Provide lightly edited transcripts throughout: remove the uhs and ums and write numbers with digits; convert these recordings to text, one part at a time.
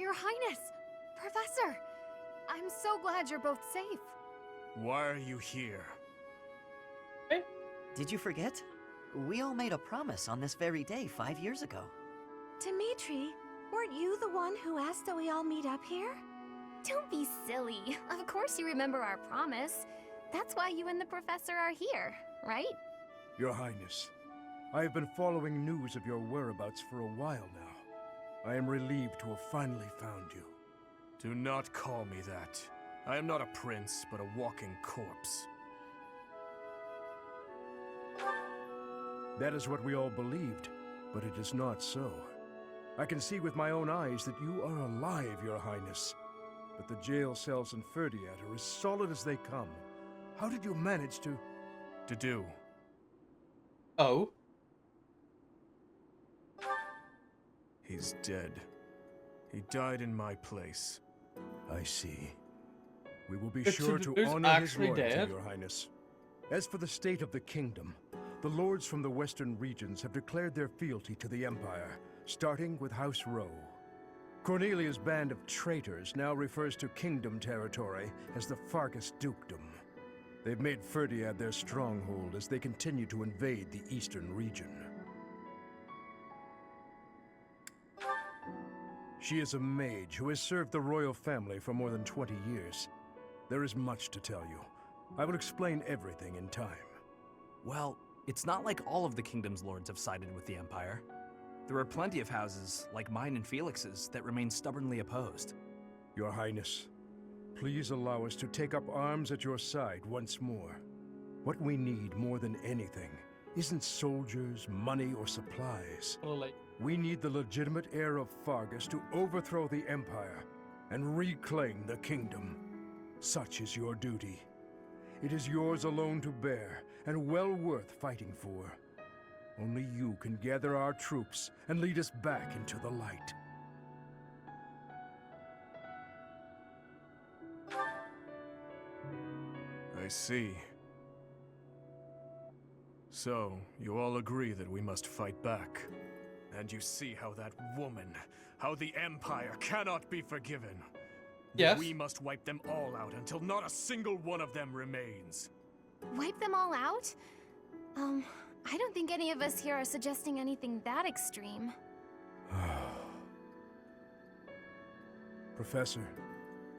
Your Highness! Professor! I'm so glad you're both safe. Why are you here? Did you forget? We all made a promise on this very day 5 years ago. Dimitri, weren't you the one who asked that we all meet up here? Don't be silly. Of course you remember our promise. That's why you and the professor are here, right? Your Highness, I have been following news of your whereabouts for a while now. I am relieved to have finally found you. Do not call me that. I am not a prince, but a walking corpse. That is what we all believed, but it is not so. I can see with my own eyes that you are alive, Your Highness. But the jail cells in Ferdiad are as solid as they come. How did you manage to... Dedue. Oh? He's dead. He died in my place. I see. We will be It's sure to Dedue's honor his actually loyalty, dead? Your Highness. As for the state of the kingdom, the lords from the western regions have declared their fealty to the Empire, starting with House Rowe. Cornelia's band of traitors now refers to kingdom territory as the Fargus Dukedom. They've made Ferdiad their stronghold as they continue to invade the eastern region. She is a mage who has served the royal family for more than 20 years. There is much to tell you. I will explain everything in time. Well, it's not like all of the kingdom's lords have sided with the Empire. There are plenty of houses, like mine and Felix's, that remain stubbornly opposed. Your Highness, please allow us to take up arms at your side once more. What we need more than anything isn't soldiers, money, or supplies. A little late. We need the legitimate heir of Fargus to overthrow the Empire and reclaim the kingdom. Such is your duty. It is yours alone to bear, and well worth fighting for. Only you can gather our troops and lead us back into the light. I see. So, you all agree that we must fight back. And you see how that woman, how the Empire cannot be forgiven. Yes. We must wipe them all out until not a single one of them remains. Wipe them all out? I don't think any of us here are suggesting anything that extreme. Professor,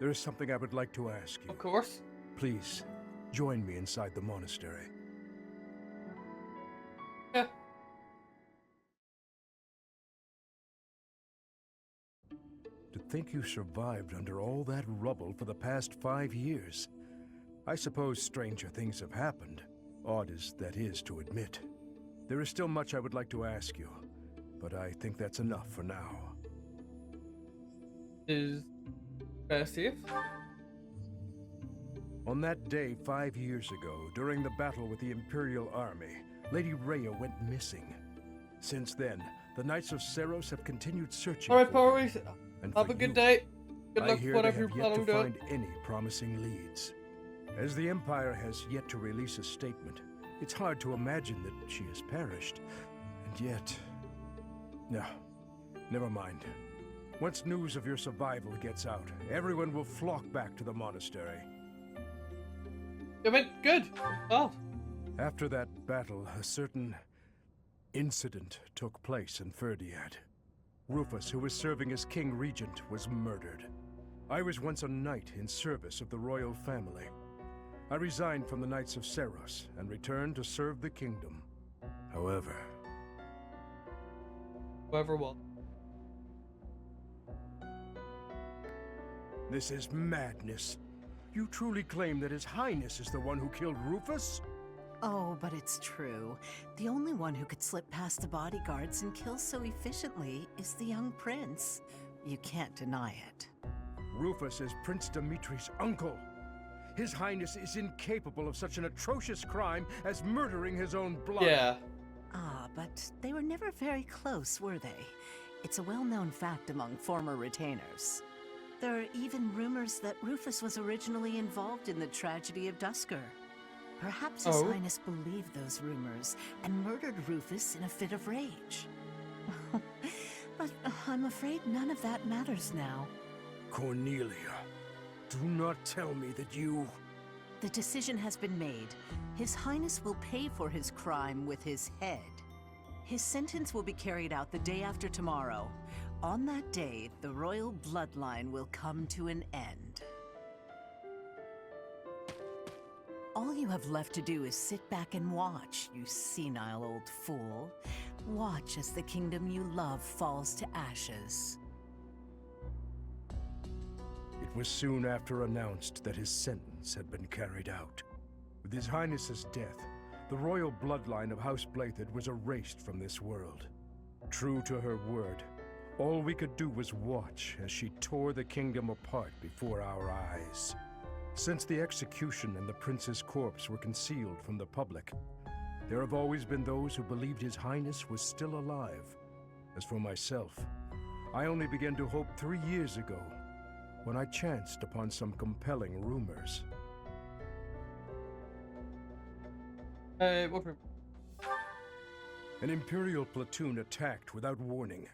there is something I would like to ask you. Of course. Please, join me inside the monastery. Yeah. To think you survived under all that rubble for the past 5 years. I suppose stranger things have happened, odd as that is to admit. There is still much I would like to ask you, but I think that's enough for now. Is safe? On that day 5 years ago, during the battle with the Imperial Army, Lady Rhea went missing. Since then, the Knights of Seros have continued searching Alright, for her. Paris. And Have for a good you, day. Good I luck hear whatever they you're have yet planning to to do. find any promising leads. As the Empire has yet to release a statement, it's hard to imagine that she has perished. And yet... No, never mind. Once news of your survival gets out, everyone will flock back to the monastery. It went good. Oh. After that battle, a certain incident took place in Ferdiad. Rufus, who was serving as King Regent, was murdered. I was once a knight in service of the royal family. I resigned from the Knights of Seros and returned to serve the kingdom. However... Whoever will. This is madness. You truly claim that His Highness is the one who killed Rufus? Oh, but it's true. The only one who could slip past the bodyguards and kill so efficiently is the young prince. You can't deny it. Rufus is Prince Dimitri's uncle. His Highness is incapable of such an atrocious crime as murdering his own blood. Yeah. Ah, but they were never very close, were they? It's a well-known fact among former retainers. There are even rumors that Rufus was originally involved in the tragedy of Dusker. Perhaps His Highness believed those rumors and murdered Rufus in a fit of rage. But I'm afraid none of that matters now. Cornelia, do not tell me that you... The decision has been made. His Highness will pay for his crime with his head. His sentence will be carried out the day after tomorrow. On that day, the royal bloodline will come to an end. All you have left to do is sit back and watch, you senile old fool. Watch as the kingdom you love falls to ashes. It was soon after announced that his sentence had been carried out. With His Highness's death, the royal bloodline of House Blathid was erased from this world. True to her word, all we could do was watch as she tore the kingdom apart before our eyes. Since the execution and the prince's corpse were concealed from the public, there have always been those who believed His Highness was still alive. As for myself, I only began to hope 3 years ago, when I chanced upon some compelling rumors. What room? An Imperial platoon attacked without warning.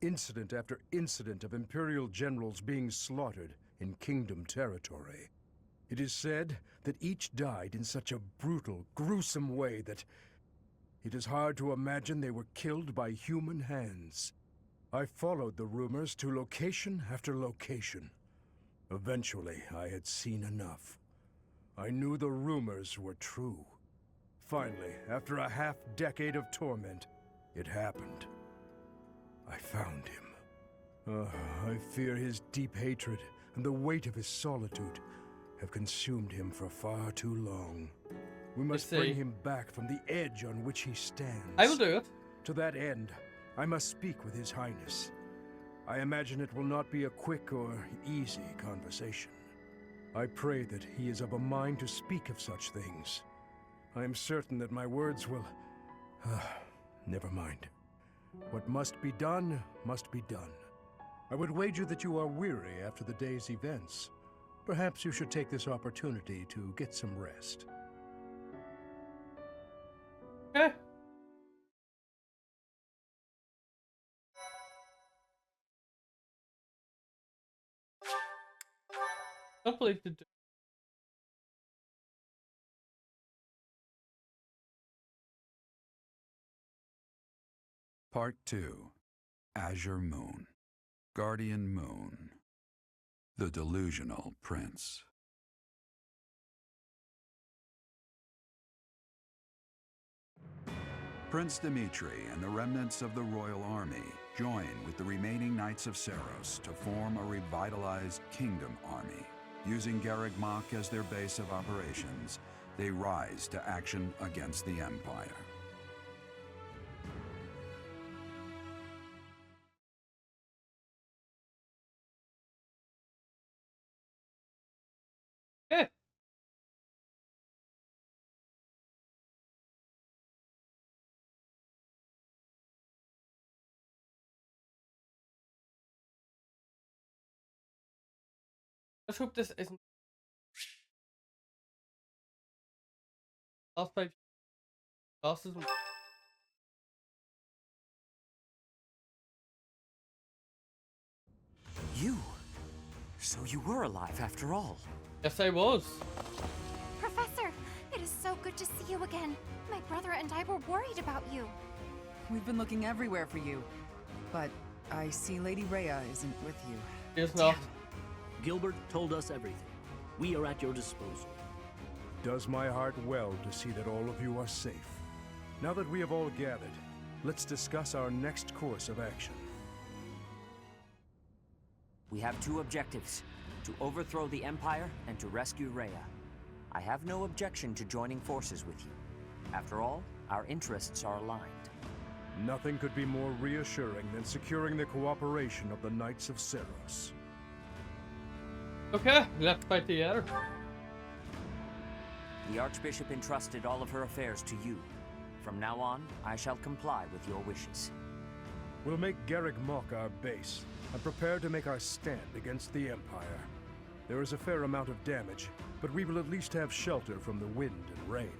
Incident after incident of Imperial generals being slaughtered in Kingdom territory. It is said that each died in such a brutal, gruesome way that it is hard to imagine they were killed by human hands. I followed the rumors to location after location. Eventually, I had seen enough. I knew the rumors were true. Finally, after a half-decade of torment, it happened. I found him. I fear his deep hatred and the weight of his solitude have consumed him for far too long. We must bring him back from the edge on which he stands. I will do it. To that end, I must speak with His Highness. I imagine it will not be a quick or easy conversation. I pray that he is of a mind to speak of such things. I am certain that my words will... never mind. What must be done, must be done. I would wager that you are weary after the day's events. Perhaps you should take this opportunity to get some rest. Okay. Don't believe the... Part 2. Azure Moon. Guardian Moon. The Delusional Prince. Prince Dimitri and the remnants of the royal army join with the remaining Knights of Seiros to form a revitalized kingdom army. Using Garreg Mach as their base of operations, they rise to action against the Empire. Okay. Let's hope this isn't last 5 last isn't. You? So you were alive after all. Yes, I was. Professor, it is so good to see you again. My brother and I were worried about you. We've been looking everywhere for you, but I see Lady Rhea isn't with you. She is not. Gilbert told us everything. We are at your disposal. Does my heart well to see that all of you are safe. Now that we have all gathered, let's discuss our next course of action. We have two objectives: to overthrow the Empire and to rescue Rhea. I have no objection to joining forces with you. After all, our interests are aligned. Nothing could be more reassuring than securing the cooperation of the Knights of Seiros. Okay, let's fight together. The Archbishop entrusted all of her affairs to you. From now on, I shall comply with your wishes. We'll make Garreg Mach our base, and prepare to make our stand against the Empire. There is a fair amount of damage, but we will at least have shelter from the wind and rain.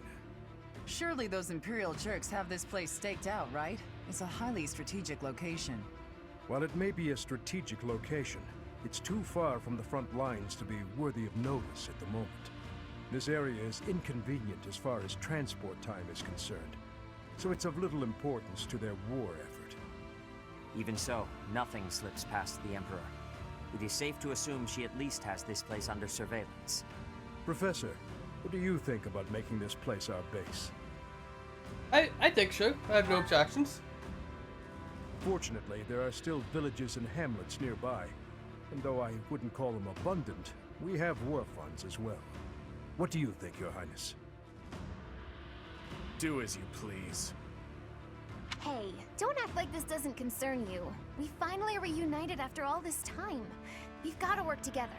Surely those Imperial jerks have this place staked out, right? It's a highly strategic location. While it may be a strategic location, it's too far from the front lines to be worthy of notice at the moment. This area is inconvenient as far as transport time is concerned, so it's of little importance to their war effort. Even so, nothing slips past the Emperor. It is safe to assume she at least has this place under surveillance. Professor, what do you think about making this place our base? I think so. I have no objections. Fortunately, there are still villages and hamlets nearby, and though I wouldn't call them abundant, we have war funds as well. What do you think, Your Highness? Do as you please. Hey, don't act like this doesn't concern you. We finally reunited after all this time. We've got to work together.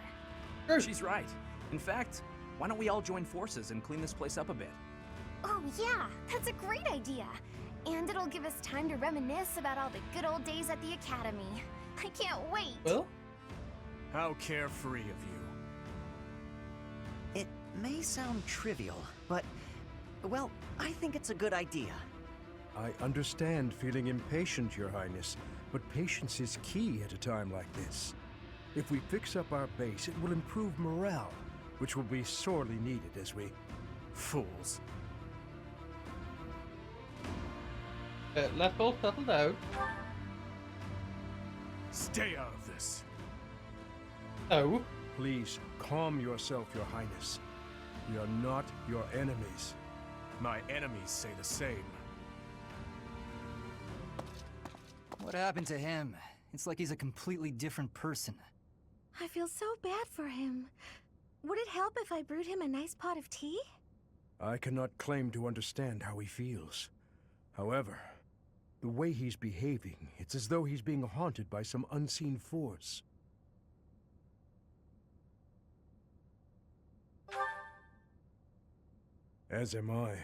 She's right. In fact, why don't we all join forces and clean this place up a bit? Oh yeah, that's a great idea. And it'll give us time to reminisce about all the good old days at the Academy. I can't wait. Well, How carefree of you. It may sound trivial, but, well, I think it's a good idea. I understand feeling impatient, Your Highness, but patience is key at a time like this. If we fix up our base, it will improve morale, which will be sorely needed as we... Fools. let's all settle down. Stay out of this. No. Please, calm yourself, Your Highness. We are not your enemies. My enemies say the same. What happened to him? It's like he's a completely different person. I feel so bad for him. Would it help if I brewed him a nice pot of tea? I cannot claim to understand how he feels. However, the way he's behaving, it's as though he's being haunted by some unseen force. As am I.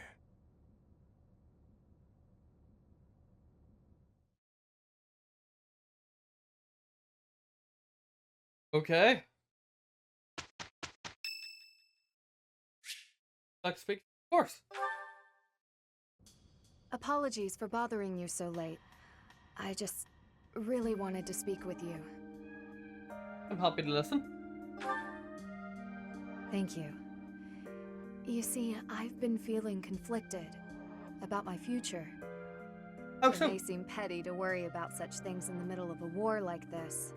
Okay. Like speak, of course. Apologies for bothering you so late. I just really wanted to speak with you. I'm happy to listen. Thank you. You see, I've been feeling conflicted about my future. How It so? may seem petty to worry about such things in the middle of a war like this.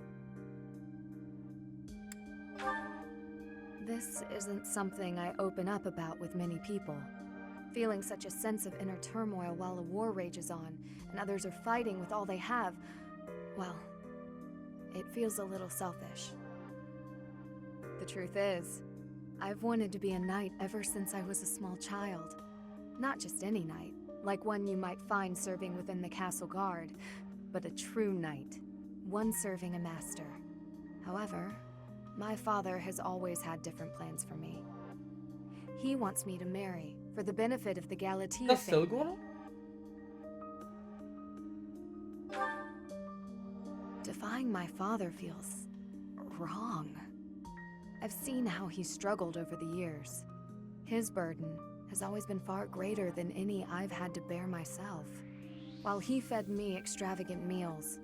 This isn't something I open up about with many people. Feeling such a sense of inner turmoil while a war rages on, and others are fighting with all they have, well, it feels a little selfish. The truth is, I've wanted to be a knight ever since I was a small child. Not just any knight, like one you might find serving within the castle guard, but a true knight, one serving a master. However, my father has always had different plans for me. He wants me to marry, for the benefit of the Galatea That's still family. going on? Defying my father feels wrong. I've seen how he's struggled over the years. His burden has always been far greater than any I've had to bear myself. While he fed me extravagant meals,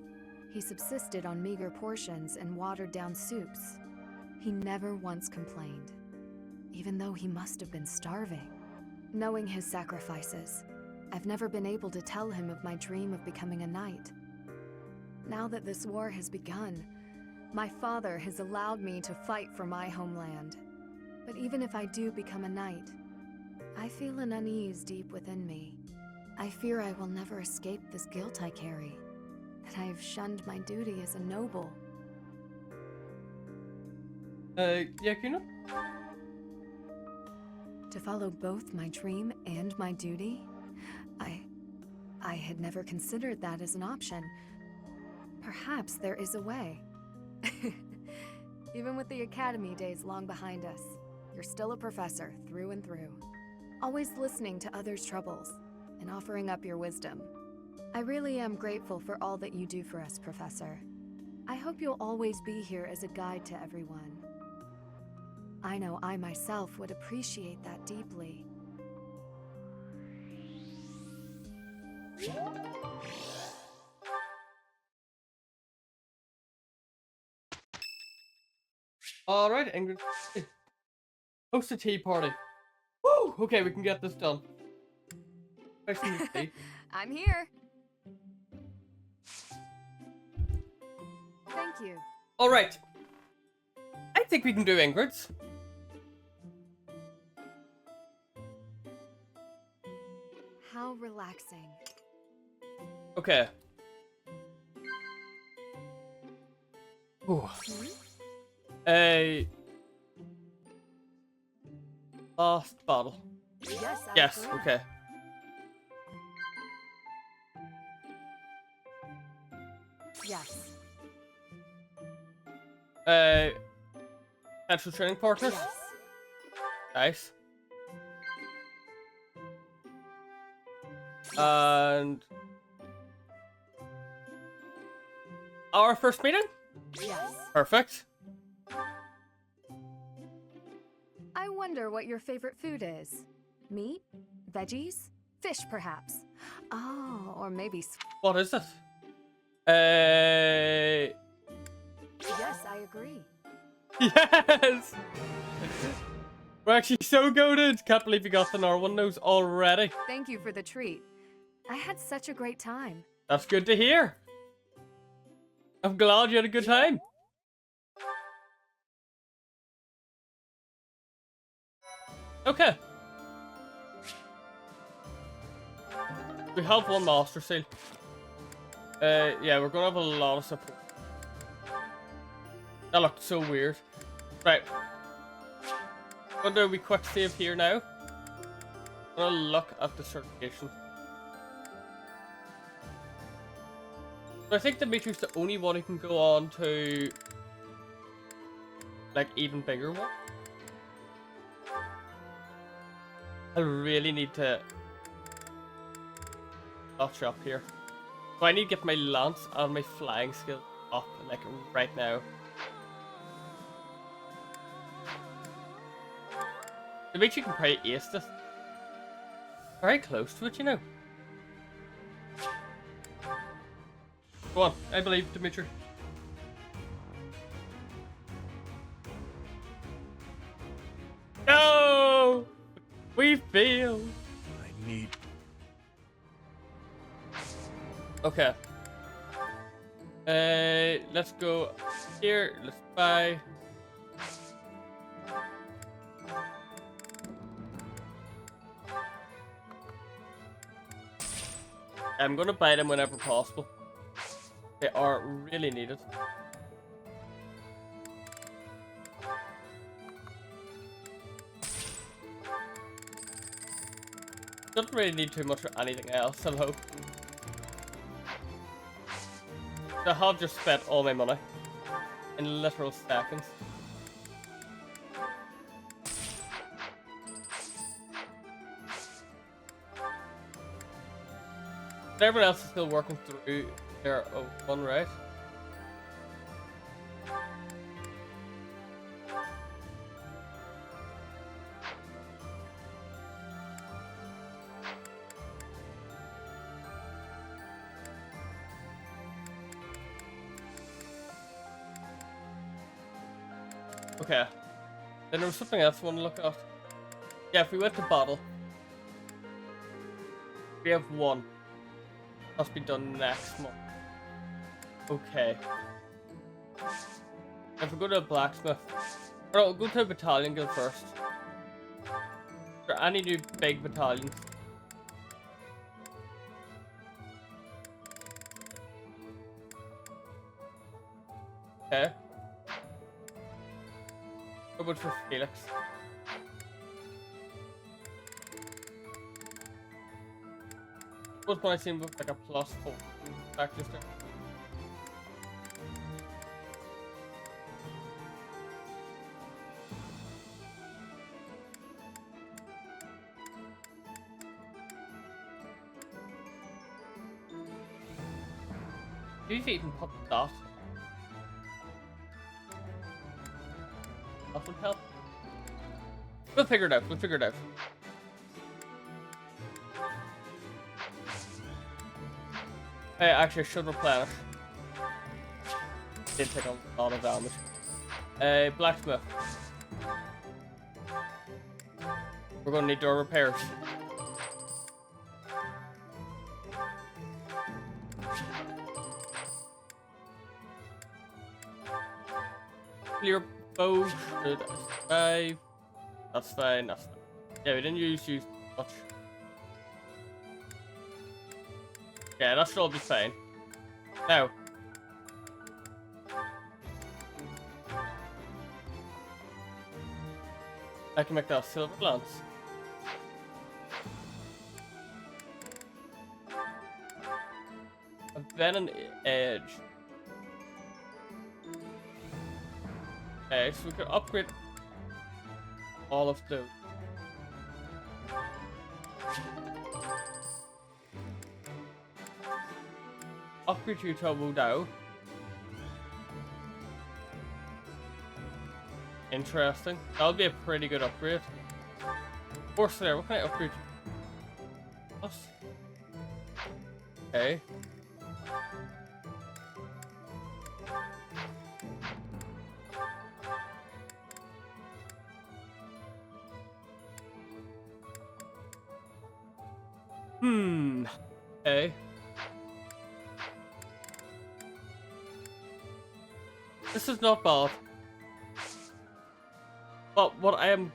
he subsisted on meager portions and watered-down soups. He never once complained, even though he must have been starving. Knowing his sacrifices, I've never been able to tell him of my dream of becoming a knight. Now that this war has begun, my father has allowed me to fight for my homeland. But even if I do become a knight, I feel an unease deep within me. I fear I will never escape this guilt I carry, that I have shunned my duty as a noble. Yeah, Kuna? To follow both my dream and my duty? I had never considered that as an option. Perhaps there is a way. Even with the academy days long behind us, you're still a professor through and through. Always listening to others' troubles and offering up your wisdom. I really am grateful for all that you do for us, Professor. I hope you'll always be here as a guide to everyone. I know I myself would appreciate that deeply. Alright, Ingrid. Host a tea party. Woo! Okay, we can get this done. Nice to meet you. I'm here. Thank you. Alright. I think we can do Ingrid's. How relaxing. Okay. Ooh. A last bottle. Yes, I Yes, agree. okay. Yes. Potential training partners. Yes. Nice. And our first meeting? Yes. Perfect. I wonder what your favorite food is. Meat? Veggies? Fish, perhaps? Oh, or maybe... What is it? Yes, I agree. Yes! We're actually so goated. Can't believe you got the Norwin nose already. Thank you for the treat. I had such a great time. That's good to hear. I'm glad you had a good time. Okay. We have one master seal. Yeah, we're gonna have a lot of support. That looked so weird. Right. I'm gonna do a quick save here now. I'm gonna look at the certification. So I think Dimitri's the only one who can go on to like even bigger one. I really need to notch up here. So I need to get my lance and my flying skill up like right now. Dimitri can probably ace this. Very close to it, you know. Go on, I believe Dimitri. No! We failed. I need... Okay. Let's go here. Let's buy. I'm gonna buy them whenever possible. They are really needed. Don't really need too much of anything else, I hope. I have just spent all my money in literal seconds. But everyone else is still working through their one, right? Okay. Then there was something else I want to look at. Yeah, if we went to battle, we have one. Must be done next month. Okay. If we go to a blacksmith, or no, we'll go to a battalion guild first. Are there any new big battalions? Okay. How about for Felix? What one I seen with like a +4 back just there? You've even popped that. That would help. We'll figure it out. We'll figure it out. Hey, actually, I should replenish. Did take a lot of damage. Blacksmith. We're gonna need door repairs. Clear bow should survive. That's fine, that's fine. Yeah, we didn't use much. Yeah, that should all be fine. Now. I can make that silver lance. A venom edge. Okay, so we can upgrade all of those. Upgrade you to a Wudao. Interesting. That would be a pretty good upgrade. Horse there, what can I upgrade? What? Okay. Okay. This is not bad. But what I am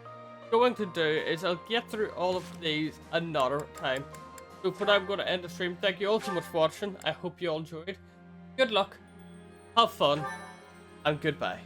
going to do is I'll get through all of these another time. So for now I'm going to end the stream. Thank you all so much for watching. I hope you all enjoyed. Good luck, have fun, and goodbye.